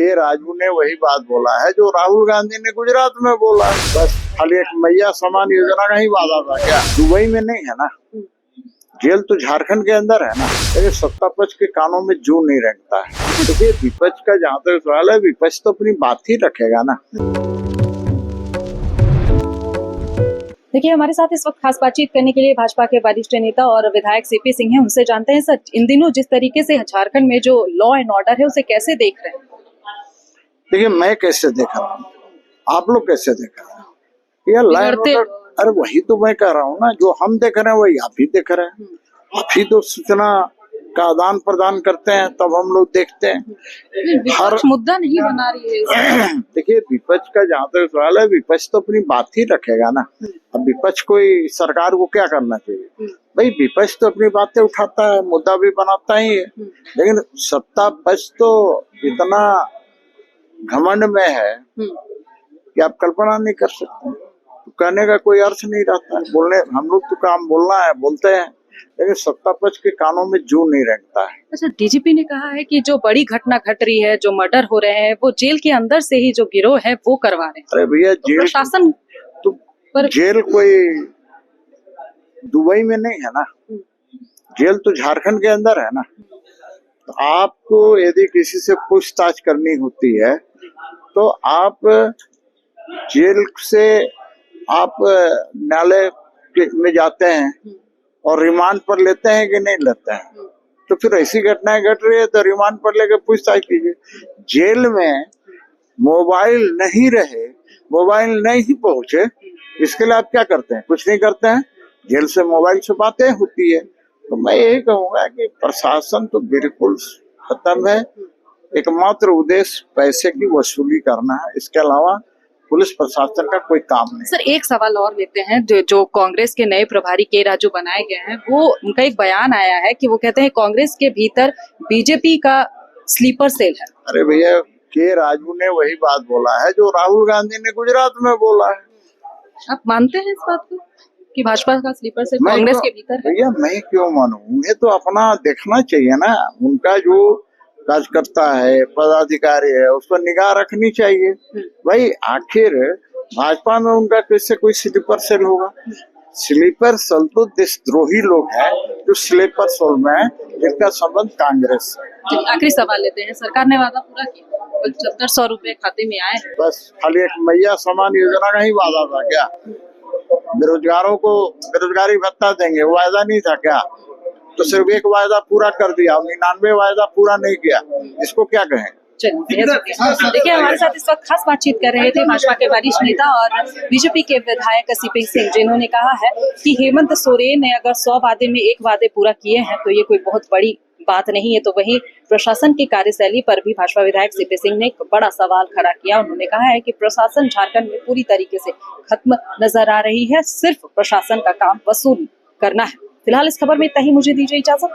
के राजू ने वही बात बोला है जो राहुल गांधी ने गुजरात में बोला है। बस खाली एक मैया समान योजना का ही वादा था क्या? दुबई में नहीं है ना, जेल तो झारखंड के अंदर है ना। लेकिन सत्ता पक्ष के कानों में जू नहीं रेंगता है। देखिए विपक्ष का जहाँ तक सवाल है, विपक्ष तो अपनी बात ही रखेगा ना। देखिए हमारे साथ इस वक्त खास बातचीत करने के लिए भाजपा के वरिष्ठ नेता और विधायक सीपी सिंह हैं। उनसे जानते हैं सर, इन दिनों जिस तरीके से झारखंड में जो लॉ एंड ऑर्डर है उसे कैसे देख रहे हैं? देखिए मैं कैसे देख रहा हूँ, आप लोग कैसे देख रहे हैं? ये लॉ एंड ऑर्डर, अरे वही तो मैं कह रहा हूँ ना, जो हम देख रहे हैं वही आप ही देख रहे हैं। आप ही तो सूचना का आदान प्रदान करते हैं, तब हम लोग देखते हैं। हर मुद्दा नहीं बना रही है। देखिए विपक्ष का जहाँ तक सवाल है, विपक्ष तो अपनी बात ही रखेगा ना। अब विपक्ष कोई सरकार को क्या करना चाहिए? भाई विपक्ष तो अपनी बातें उठाता है, मुद्दा भी बनाता ही है, लेकिन सत्ता पक्ष तो इतना घमंड में है कि आप कल्पना नहीं कर सकते। तो कहने का कोई अर्थ नहीं रहता है। बोलने हम लोग तो काम बोलना है बोलते हैं, लेकिन सत्ता पक्ष के कानों में जू नहीं रेंगता है। अच्छा, डीजीपी ने कहा है कि जो बड़ी घटना घट रही है, जो मर्डर हो रहे हैं, वो जेल के अंदर से ही जो गिरोह है वो करवा रहे हैं। अरे भैया तो जेल प्रशासन तो पर जेल कोई दुबई में नहीं है ना, जेल तो झारखंड के अंदर है ना। तो आपको यदि किसी से पूछताछ करनी होती है तो आप जेल से आप न्यायालय में जाते हैं और रिमांड पर लेते हैं कि नहीं लेते हैं। तो फिर ऐसी घटनाएं घट रही है तो रिमांड पर लेकर पूछताछ कीजिए। जेल में मोबाइल नहीं रहे, मोबाइल नहीं पहुंचे, इसके लिए आप क्या करते हैं? कुछ नहीं करते हैं। जेल से मोबाइल से बातें होती है। तो मैं यही कहूंगा कि प्रशासन तो बिल्कुल खत्म है। एकमात्र उद्देश्य पैसे की वसूली करना है, इसके अलावा पुलिस प्रशासन का कोई काम नहीं। सर एक सवाल और लेते हैं। जो कांग्रेस के नए प्रभारी के राजू बनाए गए हैं, वो उनका एक बयान आया है कि वो कहते हैं कांग्रेस के भीतर बीजेपी का स्लीपर सेल है। अरे भैया के राजू ने वही बात बोला है जो राहुल गांधी ने गुजरात में बोला है। आप मानते हैं इस बात को कि भाजपा का स्लीपर सेल कांग्रेस के भीतर है? भैया मैं क्यों मानूं? उन्हें तो अपना देखना चाहिए ना। उनका जो कार्यकर्ता है, पदाधिकारी है, उस पर निगाह रखनी चाहिए। भाई आखिर भाजपा में उनका कैसे कोई स्लीपर सेल होगा? स्लीपर सेल तो देशद्रोही लोग हैं जो स्लीपर सेल में है, जिनका संबंध कांग्रेस से। आखिरी सवाल लेते हैं। सरकार ने वादा पूरा किया, 7500 रुपए खाते में आए। बस खाली एक मैया समान योजना का ही वादा था क्या? बेरोजगारों को बेरोजगारी भत्ता देंगे, वो वायदा नहीं था क्या? तो सिर्फ एक वायदा पूरा कर दिया, 99 वायदा पूरा नहीं किया। इसको क्या कहें? देखिए हमारे साथ इस वक्त खास बातचीत कर रहे थे भाजपा के वरिष्ठ नेता और बीजेपी के विधायक सीपी सिंह, जिन्होंने कहा है कि हेमंत सोरेन ने अगर 100 वादे में एक वादे पूरा किए हैं तो ये कोई बहुत बड़ी बात नहीं है। तो वहीं प्रशासन की कार्यशैली पर भी भाजपा विधायक सीपी सिंह ने एक बड़ा सवाल खड़ा किया। उन्होंने कहा है कि प्रशासन झारखंड में पूरी तरीके से खत्म नजर आ रही है, सिर्फ प्रशासन का काम वसूल करना है। फिलहाल इस खबर में इतना ही, मुझे दीजिए इजाजत।